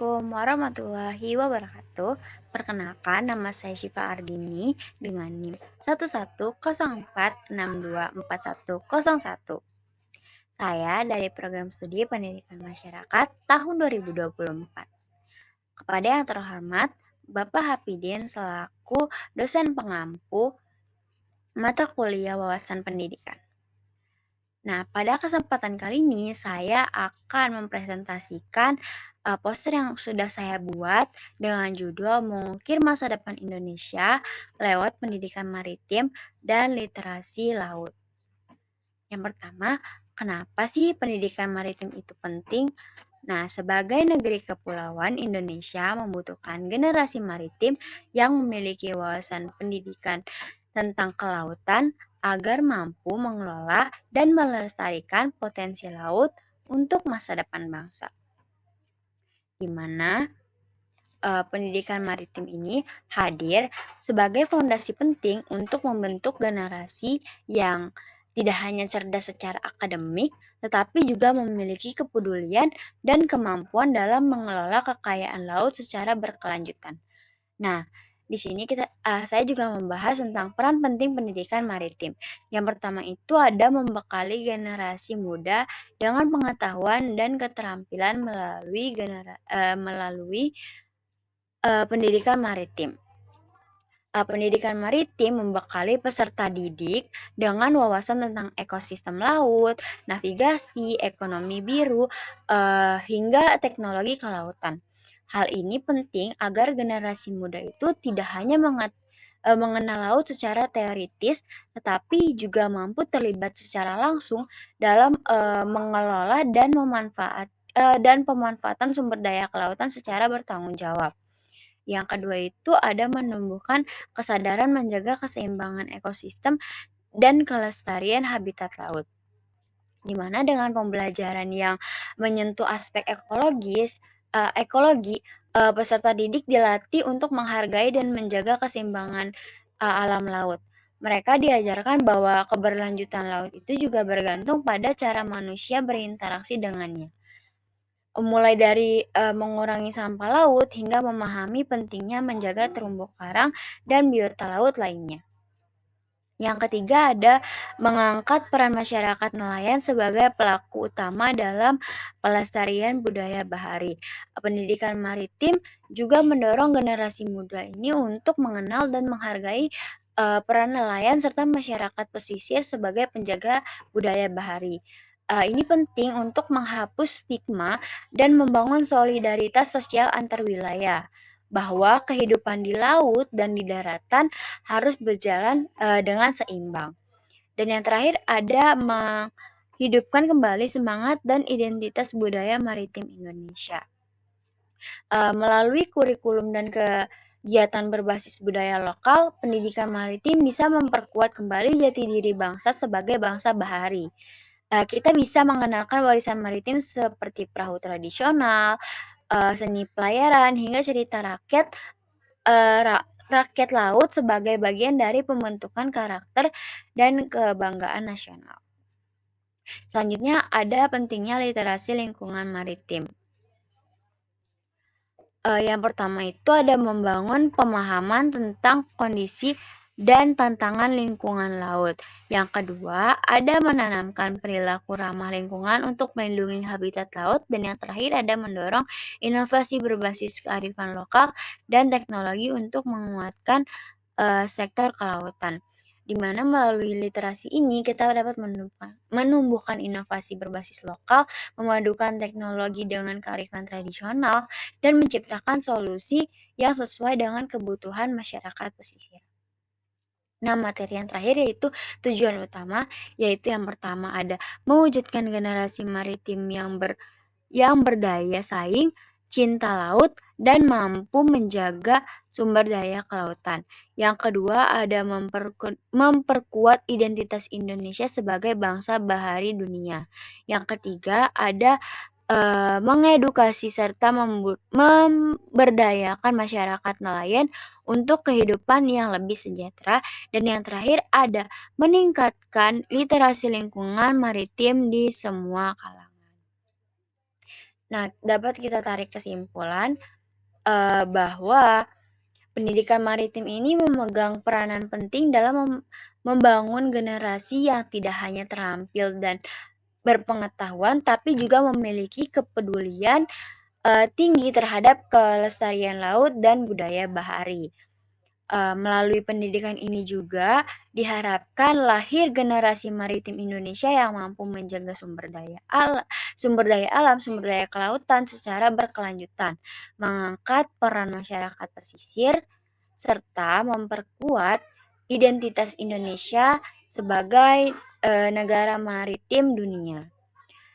Assalamualaikum warahmatullahi wabarakatuh. Perkenalkan, nama saya Syifa Ardini dengan NIM 11046241101. Saya dari Program Studi Pendidikan Masyarakat tahun 2024. Kepada yang terhormat, Bapak Hafidin selaku dosen pengampu mata kuliah wawasan pendidikan. Nah, pada kesempatan kali ini saya akan mempresentasikan poster yang sudah saya buat dengan judul Mengukir Masa Depan Indonesia lewat Pendidikan Maritim dan Literasi Laut. Yang pertama, kenapa sih pendidikan maritim itu penting? Nah, sebagai negeri kepulauan, Indonesia membutuhkan generasi maritim yang memiliki wawasan pendidikan tentang kelautan agar mampu mengelola dan melestarikan potensi laut untuk masa depan bangsa. Di mana pendidikan maritim ini hadir sebagai fondasi penting untuk membentuk generasi yang tidak hanya cerdas secara akademik, tetapi juga memiliki kepedulian dan kemampuan dalam mengelola kekayaan laut secara berkelanjutan. Nah, di sini saya juga membahas tentang peran penting pendidikan maritim. Yang pertama itu ada membekali generasi muda dengan pengetahuan dan keterampilan melalui pendidikan maritim. Pendidikan maritim membekali peserta didik dengan wawasan tentang ekosistem laut, navigasi, ekonomi biru, hingga teknologi kelautan. Hal ini penting agar generasi muda itu tidak hanya mengenal laut secara teoritis, tetapi juga mampu terlibat secara langsung dalam mengelola dan pemanfaatan sumber daya kelautan secara bertanggung jawab. Yang kedua itu ada menumbuhkan kesadaran menjaga keseimbangan ekosistem dan kelestarian habitat laut. Di mana dengan pembelajaran yang menyentuh aspek ekologi, peserta didik dilatih untuk menghargai dan menjaga keseimbangan alam laut. Mereka diajarkan bahwa keberlanjutan laut itu juga bergantung pada cara manusia berinteraksi dengannya. Mulai dari mengurangi sampah laut hingga memahami pentingnya menjaga terumbu karang dan biota laut lainnya. Yang ketiga ada mengangkat peran masyarakat nelayan sebagai pelaku utama dalam pelestarian budaya bahari. Pendidikan maritim juga mendorong generasi muda ini untuk mengenal dan menghargai peran nelayan serta masyarakat pesisir sebagai penjaga budaya bahari. Ini penting untuk menghapus stigma dan membangun solidaritas sosial antar wilayah, bahwa kehidupan di laut dan di daratan harus berjalan dengan seimbang. Dan yang terakhir ada menghidupkan kembali semangat dan identitas budaya maritim Indonesia. Melalui kurikulum dan kegiatan berbasis budaya lokal, pendidikan maritim bisa memperkuat kembali jati diri bangsa sebagai bangsa bahari. Kita bisa mengenalkan warisan maritim seperti perahu tradisional, seni pelayaran, hingga cerita rakyat laut sebagai bagian dari pembentukan karakter dan kebanggaan nasional. Selanjutnya ada pentingnya literasi lingkungan maritim. Yang pertama itu ada membangun pemahaman tentang kondisi dan tantangan lingkungan laut. Yang kedua, ada menanamkan perilaku ramah lingkungan untuk melindungi habitat laut. Dan yang terakhir ada mendorong inovasi berbasis kearifan lokal dan teknologi untuk menguatkan sektor kelautan. Di mana melalui literasi ini kita dapat menumbuhkan inovasi berbasis lokal, memadukan teknologi dengan kearifan tradisional, dan menciptakan solusi yang sesuai dengan kebutuhan masyarakat pesisir. Nah, materi yang terakhir yaitu tujuan utama, yaitu yang pertama ada mewujudkan generasi maritim yang berdaya saing, cinta laut, dan mampu menjaga sumber daya kelautan. Yang kedua ada memperkuat identitas Indonesia sebagai bangsa bahari dunia. Yang ketiga ada mengedukasi serta memberdayakan masyarakat nelayan untuk kehidupan yang lebih sejahtera. Dan yang terakhir ada meningkatkan literasi lingkungan maritim di semua kalangan. Nah, dapat kita tarik kesimpulan bahwa pendidikan maritim ini memegang peranan penting dalam membangun generasi yang tidak hanya terampil dan berpengetahuan, tapi juga memiliki kepedulian tinggi terhadap kelestarian laut dan budaya bahari. Melalui pendidikan ini juga diharapkan lahir generasi maritim Indonesia yang mampu menjaga sumber daya alam, sumber daya kelautan secara berkelanjutan, mengangkat peran masyarakat pesisir, serta memperkuat identitas Indonesia sebagai negara maritim dunia.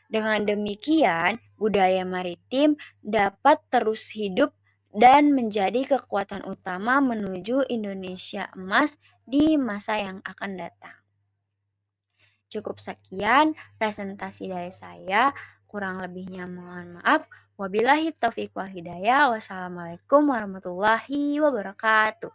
Dengan demikian, budaya maritim dapat terus hidup dan menjadi kekuatan utama menuju Indonesia emas di masa yang akan datang. Cukup sekian presentasi dari saya, kurang lebihnya mohon maaf. Wabillahi taufiq wal hidayah. Wassalamualaikum warahmatullahi wabarakatuh.